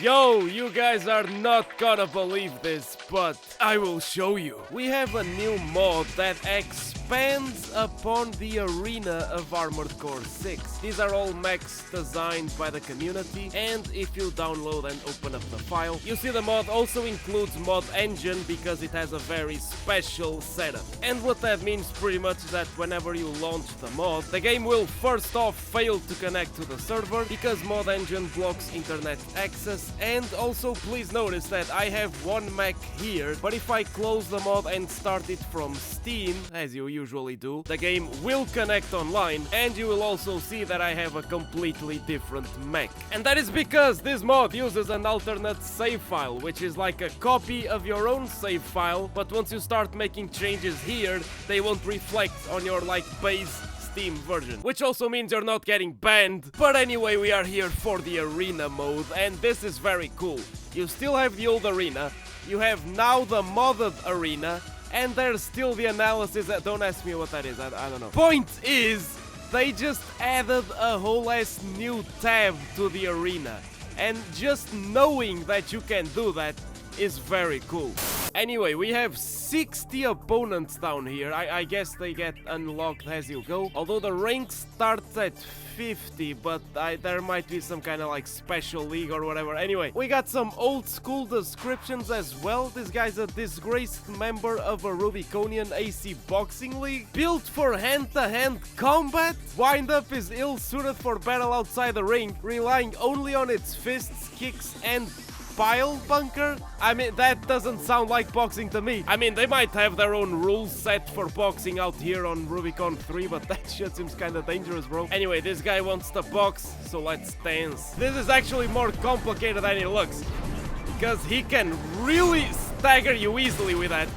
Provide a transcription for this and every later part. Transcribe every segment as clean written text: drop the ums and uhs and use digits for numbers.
Yo, you guys are not gonna believe this, but I will show you. We have a new mod that expands upon the arena of Armored Core 6. These are all mechs designed by the community, and if you download and open up the file, you see the mod also includes mod engine because it has a very special setup. And what that means pretty much is that whenever you launch the mod, the game will first off fail to connect to the server because mod engine blocks internet access. And also please notice that I have one mech here, but if I close the mod and start it from Steam, as you usually do, the game will connect online, and you will also see that I have a completely different mech. And that is because this mod uses an alternate save file, which is like a copy of your own save file, but once you start making changes here, they won't reflect on your base Steam version, which also means you're not getting banned. But anyway, we are here for the arena mode, and this is very cool. You still have the old arena, you have now the modded arena, and there's still the analysis. Don't ask me what that is, I don't know. Point is, they just added a whole ass new tab to the arena, and just knowing that you can do that is very cool. Anyway, we have 60 opponents down here. I guess they get unlocked as you go. Although the rank starts at 50, but there might be some kind of special league or whatever. Anyway, we got some old school descriptions as well. This guy's a disgraced member of a Rubiconian AC boxing league. Built for hand-to-hand combat. Wind-up is ill-suited for battle outside the ring, relying only on its fists, kicks, and pile bunker? I mean, that doesn't sound like boxing to me. I mean, they might have their own rules set for boxing out here on Rubicon 3, but that shit seems kinda dangerous, bro. Anyway, this guy wants to box, so let's dance. This is actually more complicated than it looks, because he can really stagger you easily with that.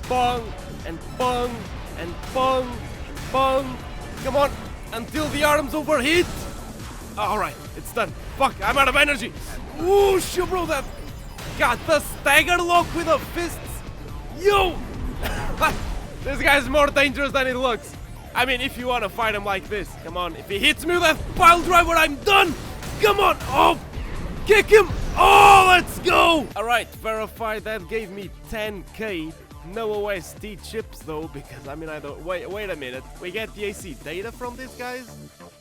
Bong, and bong, and bong, and bong. Come on, until the arms overheat. Alright, it's done. Fuck, I'm out of energy. Ooh, shit, bro, that got the stagger lock with the fists. Yo! This guy's more dangerous than it looks. I mean, if you want to fight him like this, come on. If he hits me with that pile driver, I'm done. Come on. Oh, kick him. Oh, let's go. All right, verify that gave me 10k. No OST chips though, because I mean, I don't. Wait a minute. We get the AC data from these guys?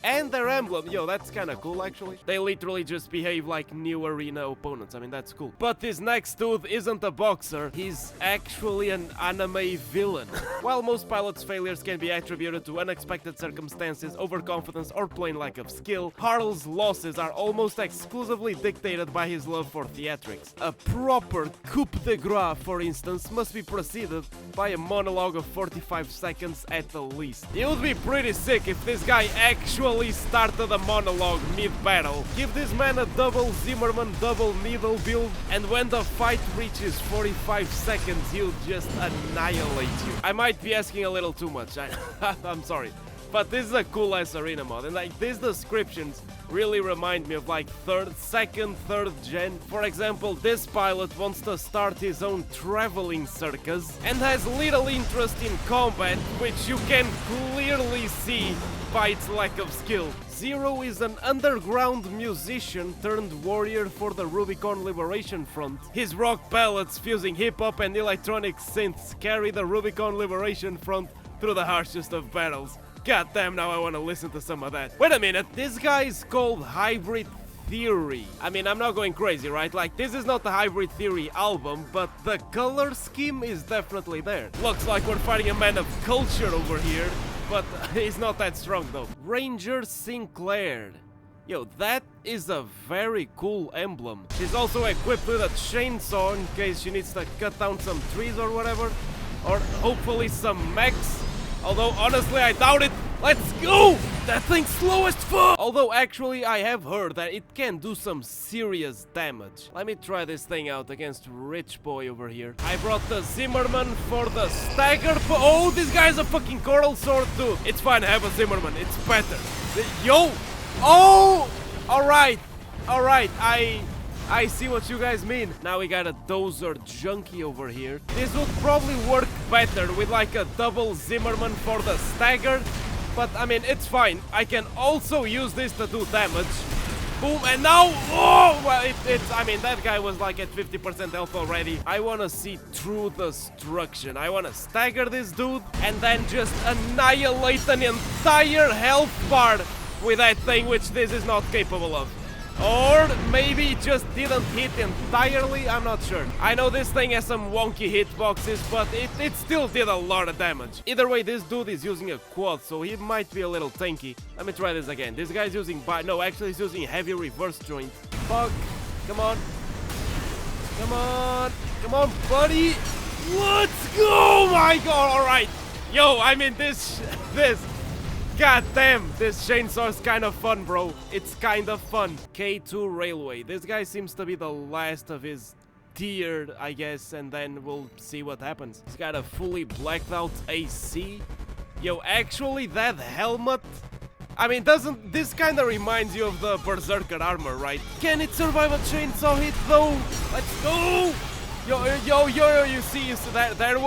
And their emblem. Yo, that's kind of cool, actually. They literally just behave like new arena opponents. I mean, that's cool. But this next dude isn't a boxer. He's actually an anime villain. While most pilots' failures can be attributed to unexpected circumstances, overconfidence, or plain lack of skill, Harl's losses are almost exclusively dictated by his love for theatrics. A proper coup de grace, for instance, must be preceded by a monologue of 45 seconds at the least. It would be pretty sick if this guy actually started a monologue mid-battle. Give this man a double Zimmerman double needle build, and when the fight reaches 45 seconds, he'll just annihilate you. I might be asking a little too much, I'm sorry. But this is a cool ass arena mod, and these descriptions really remind me of second, third gen. For example, this pilot wants to start his own traveling circus and has little interest in combat, which you can clearly see by its lack of skill. Zero is an underground musician turned warrior for the Rubicon Liberation Front. His rock ballads fusing hip-hop and electronic synths carry the Rubicon Liberation Front through the harshest of battles. God damn, now I want to listen to some of that. Wait a minute, this guy is called Hybrid Theory. I mean, I'm not going crazy, right? This is not the Hybrid Theory album, but the color scheme is definitely there. Looks like we're fighting a man of culture over here, but he's not that strong though. Ranger Sinclair. Yo, that is a very cool emblem. She's also equipped with a chainsaw in case she needs to cut down some trees or whatever. Or hopefully some mechs. Although, honestly, I doubt it. Let's go! That thing's slow as fuck! Although, actually, I have heard that it can do some serious damage. Let me try this thing out against Rich Boy over here. I brought the Zimmerman for the stagger. Oh, this guy's a fucking coral sword too. It's fine, I have a Zimmerman. It's better. Yo! Oh! Alright. Alright, I see what you guys mean. Now we got a dozer junkie over here. This would probably work better with a double Zimmerman for the stagger. But I mean, it's fine. I can also use this to do damage. Boom, and now, oh, well, I mean, that guy was like at 50% health already. I want to see true destruction. I want to stagger this dude and then just annihilate an entire health bar with that thing, which this is not capable of. Or maybe it just didn't hit entirely, I'm not sure. I know this thing has some wonky hitboxes, but it still did a lot of damage. Either way, this dude is using a quad, so he might be a little tanky. Let me try this again. This guy's using no, actually he's using heavy reverse joint. Fuck. Come on. Come on. Come on, buddy. Let's go! My god, alright. Yo, I mean this. God damn, this chainsaw's kind of fun, bro. It's kind of fun. K2 Railway. This guy seems to be the last of his tier, I guess, and then we'll see what happens. He's got a fully blacked out AC. Yo, actually, that helmet... I mean, this kind of reminds you of the Berserker armor, right? Can it survive a chainsaw hit, though? Let's go! Yo, you see that there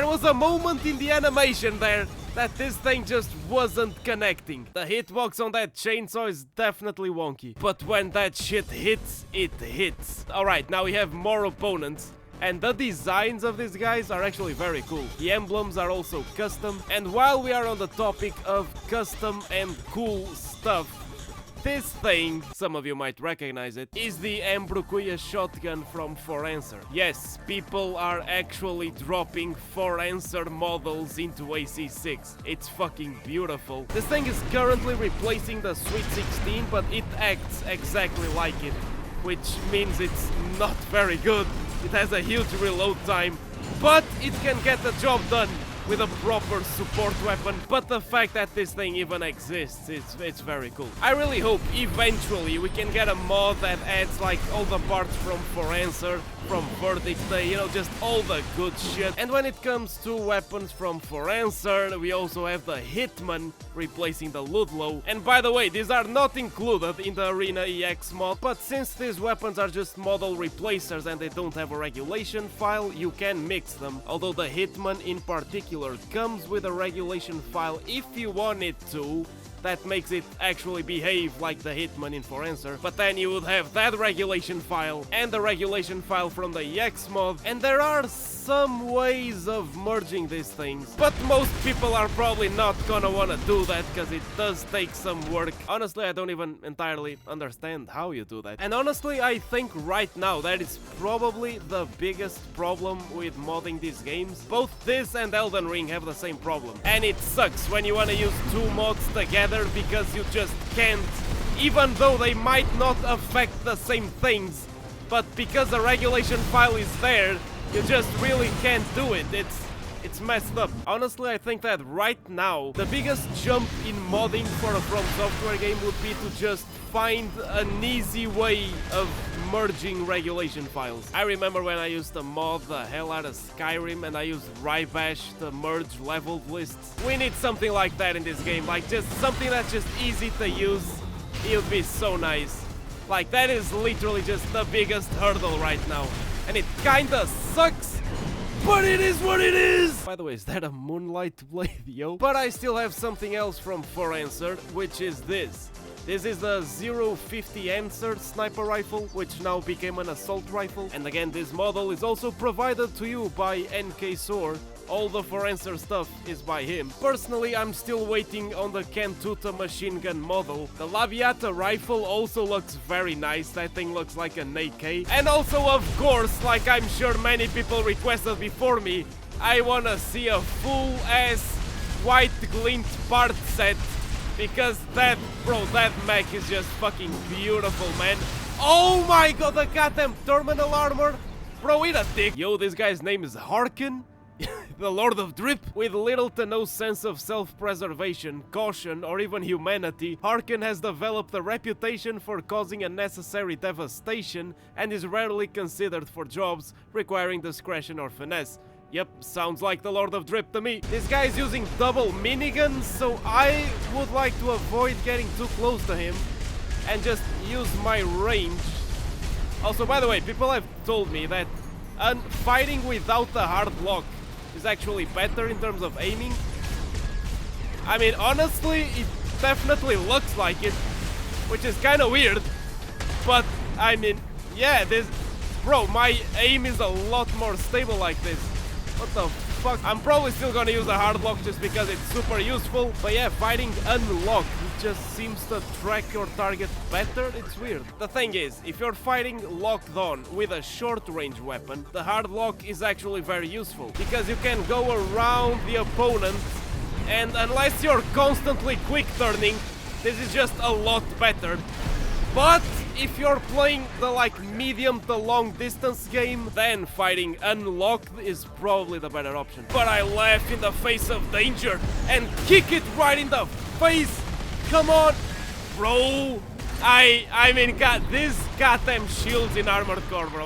was a moment in the animation there that this thing just wasn't connecting. The hitbox on that chainsaw is definitely wonky. But when that shit hits, it hits. Alright, now we have more opponents. And the designs of these guys are actually very cool. The emblems are also custom. And while we are on the topic of custom and cool stuff, this thing, some of you might recognize it, is the Embrukuya shotgun from FromSoftware. Yes, people are actually dropping FromSoftware models into AC6. It's fucking beautiful. This thing is currently replacing the Sweet 16, but it acts exactly like it, which means it's not very good. It has a huge reload time, but it can get the job done with a proper support weapon. But the fact that this thing even exists, it's very cool. I really hope eventually we can get a mod that adds like all the parts from FromSoftware, from Verdict, you know, just all the good shit. And when it comes to weapons from FromSoftware, we also have the Hitman replacing the Ludlow. And by the way, these are not included in the Arena EX mod, but since these weapons are just model replacers and they don't have a regulation file, you can mix them. Although the Hitman in particular comes with a regulation file if you want it to. That makes it actually behave like the Hitman in FromSoftware. But then you would have that regulation file and the regulation file from the EX mod, and there are some ways of merging these things. But most people are probably not gonna wanna do that because it does take some work. Honestly, I don't even entirely understand how you do that. And honestly, I think right now that is probably the biggest problem with modding these games. Both this and Elden Ring have the same problem. And it sucks when you wanna use two mods together because you just can't, even though they might not affect the same things, but because the regulation file is there, you just really can't do it. It's messed up. Honestly, I think that right now the biggest jump in modding for a FromSoftware game would be to just find an easy way of merging regulation files. I remember when I used to mod the hell out of Skyrim and I used Rybash to merge leveled lists. We need something like that in this game, like just something that's just easy to use. It would be so nice. Like, that is literally just the biggest hurdle right now. And it kinda sucks, but it is what it is! By the way, is that a Moonlight Blade, yo? But I still have something else from FromSoftware, which is this. This is the 050 Answer sniper rifle, which now became an assault rifle. And again, this model is also provided to you by NK Soar. All the FromSoftware stuff is by him. Personally, I'm still waiting on the Kentuta machine gun model. The Laviata rifle also looks very nice. That thing looks like an AK. And also, of course, like I'm sure many people requested before me, I wanna see a full-ass white glint part set. Because that mech is just fucking beautiful, man. Oh my god, the goddamn terminal armor. Bro, eat a dick. Yo, this guy's name is Harkin. The Lord of Drip. With little to no sense of self-preservation, caution, or even humanity, Harkin has developed a reputation for causing unnecessary devastation and is rarely considered for jobs requiring discretion or finesse. Yep, sounds like the Lord of Drip to me. This guy is using double miniguns, so I would like to avoid getting too close to him and just use my range. Also, by the way, people have told me that fighting without the hard lock is actually better in terms of aiming. I mean, honestly, it definitely looks like it, which is kind of weird, But, I mean, yeah, this... Bro, my aim is a lot more stable like this. What the fuck? I'm probably still gonna use a hard lock just because it's super useful. But yeah, fighting unlocked, it just seems to track your target better. It's weird. The thing is, if you're fighting locked on with a short range weapon, the hard lock is actually very useful. Because you can go around the opponent, and unless you're constantly quick turning, this is just a lot better. But if you're playing the like medium to long distance game, then fighting unlocked is probably the better option. But I laugh in the face of danger and kick it right in the face. Come on, bro. I mean, God, these goddamn shields in Armored Core, bro.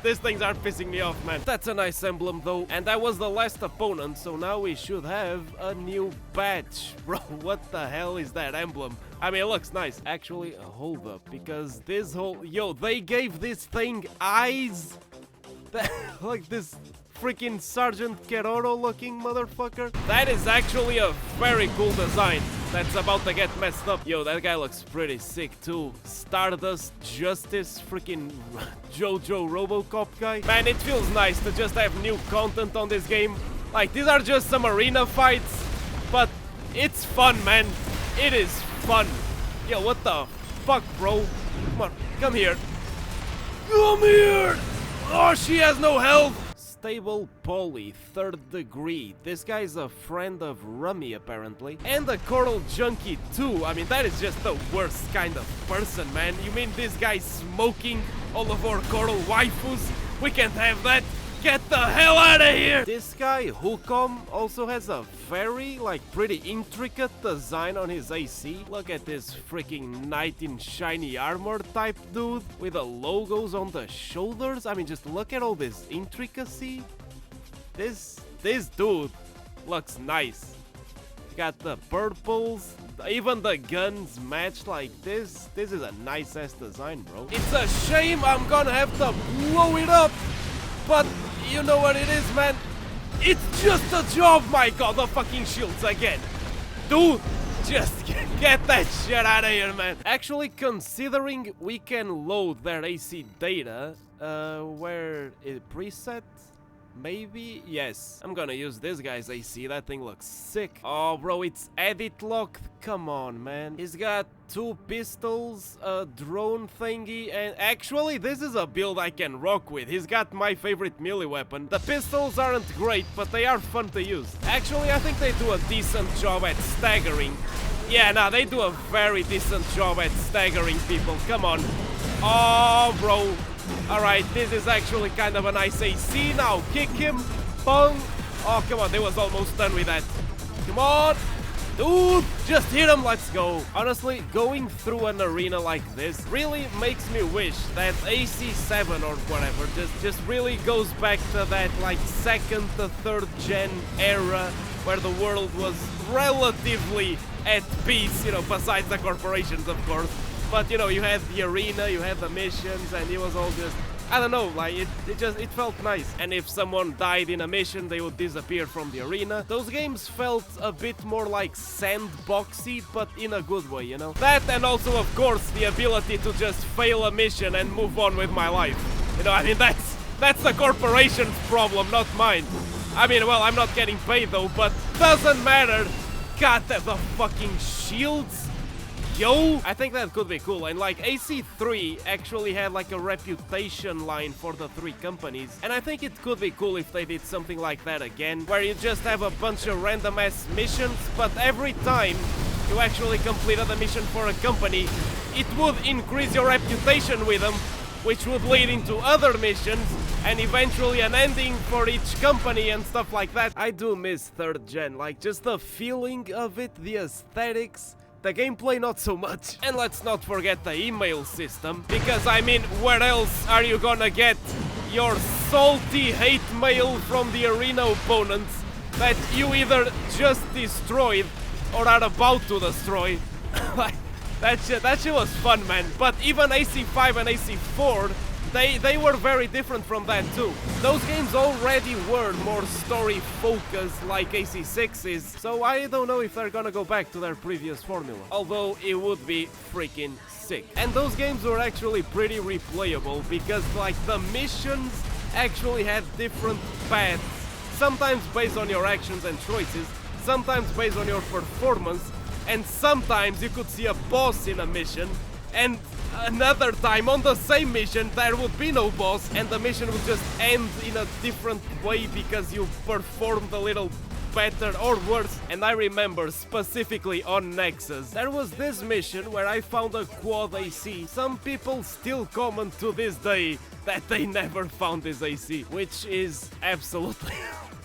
These things are pissing me off, man. That's a nice emblem, though. And that was the last opponent, so now we should have a new badge. Bro, what the hell is that emblem? I mean, it looks nice. Actually, hold up, because this whole... Yo, they gave this thing eyes? Like this freaking Sergeant Keroro looking motherfucker? That is actually a very cool design. That's about to get messed up. Yo, that guy looks pretty sick too. Stardust Justice, freaking Jojo Robocop guy. Man, it feels nice to just have new content on this game. Like, these are just some arena fights, but it's fun, man. It is fun. Yo, what the fuck, bro? Come on, come here. Come here! Oh, she has no health! Stable Polly, 3rd degree. This guy's a friend of Rummy, apparently. And a Coral Junkie, too. I mean, that is just the worst kind of person, man. You mean this guy's smoking all of our Coral waifus? We can't have that. Get the hell out of here! This guy, Hukom, also has a very, like, pretty intricate design on his AC. Look at this freaking knight in shiny armor type dude with the logos on the shoulders. I mean, just look at all this intricacy. This dude looks nice. He's got the purples, even the guns match like this. This is a nice-ass design, bro. It's a shame I'm gonna have to blow it up, but you know what it is, man? It's just a job, my god, the fucking shields again. Dude, just get that shit out of here, man. Actually, considering we can load their AC data, where is preset? Maybe? Yes. I'm gonna use this guy's AC. That thing looks sick. Oh, bro, it's edit locked. Come on, man. He's got 2 pistols, a drone thingy, and actually, this is a build I can rock with. He's got my favorite melee weapon. The pistols aren't great, but they are fun to use. Actually, I think they do a decent job at staggering. Yeah, nah, they do a very decent job at staggering people. Come on. Oh, bro. Alright, this is actually kind of a nice AC. Now kick him. Bong. Oh, come on, they was almost done with that. Come on. Dude, just hit him. Let's go. Honestly, going through an arena like this really makes me wish that AC7 or whatever just really goes back to that like 2nd to 3rd gen era where the world was relatively at peace, you know, besides the corporations, of course. But, you know, you had the arena, you had the missions, and it was all just, I don't know, like, it felt nice. And if someone died in a mission, they would disappear from the arena. Those games felt a bit more like sandboxy, but in a good way, you know? That, and also, of course, the ability to just fail a mission and move on with my life. You know, I mean, that's the corporation's problem, not mine. I mean, well, I'm not getting paid, though, but doesn't matter. God, the fucking shields. Yo, I think that could be cool. And like AC3 actually had like a reputation line for the 3 companies, and I think it could be cool if they did something like that again, where you just have a bunch of random ass missions, but every time you actually completed a mission for a company, it would increase your reputation with them, which would lead into other missions and eventually an ending for each company and stuff like that. I do miss 3rd gen, like just the feeling of it, the aesthetics. The gameplay not so much. And let's not forget the email system, because I mean, where else are you gonna get your salty hate mail from the arena opponents that you either just destroyed or are about to destroy? Like, that shit was fun, man. But even AC5 and AC4 they were very different from that too. Those games already were more story-focused like AC6 is, so I don't know if they're gonna go back to their previous formula. Although it would be freaking sick. And those games were actually pretty replayable because like the missions actually had different paths, sometimes based on your actions and choices, sometimes based on your performance, and sometimes you could see a boss in a mission, and another time on the same mission there would be no boss and the mission would just end in a different way because you performed a little better or worse. And I remember specifically on Nexus, there was this mission where I found a quad AC. Some people still comment to this day that they never found this AC, which is absolutely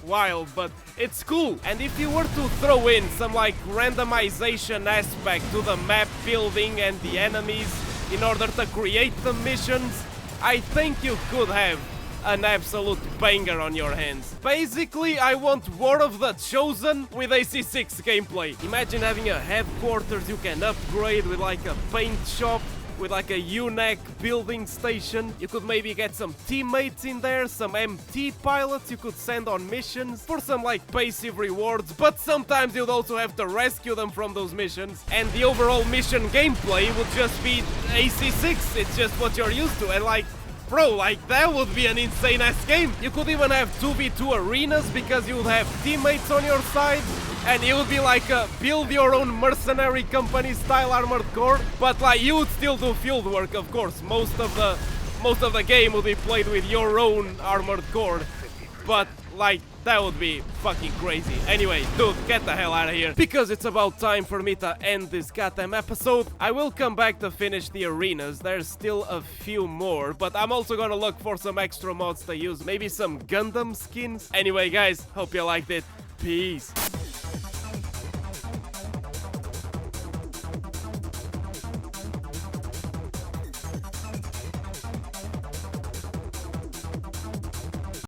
wild, but it's cool. And if you were to throw in some like randomization aspect to the map building and the enemies in order to create the missions, I think you could have an absolute banger on your hands. Basically, I want War of the Chosen with AC6 gameplay. Imagine having a headquarters you can upgrade with like a paint shop, with like a UNAC building station. You could maybe get some teammates in there, some MT pilots you could send on missions for some like passive rewards, but sometimes you'd also have to rescue them from those missions, and the overall mission gameplay would just be AC6. It's just what you're used to, and like, bro, like that would be an insane ass game. You could even have 2v2 arenas because you would have teammates on your side, and it would be like a build your own mercenary company style Armored Core, but like you would still do field work, of course. Most of the game would be played with your own Armored Core, but like that would be fucking crazy. Anyway, dude, get the hell out of here, because it's about time for me to end this goddamn episode. I will come back to finish the arenas. There's still a few more, but I'm also gonna look for some extra mods to use, maybe some Gundam skins. Anyway guys, hope you liked it. Peace.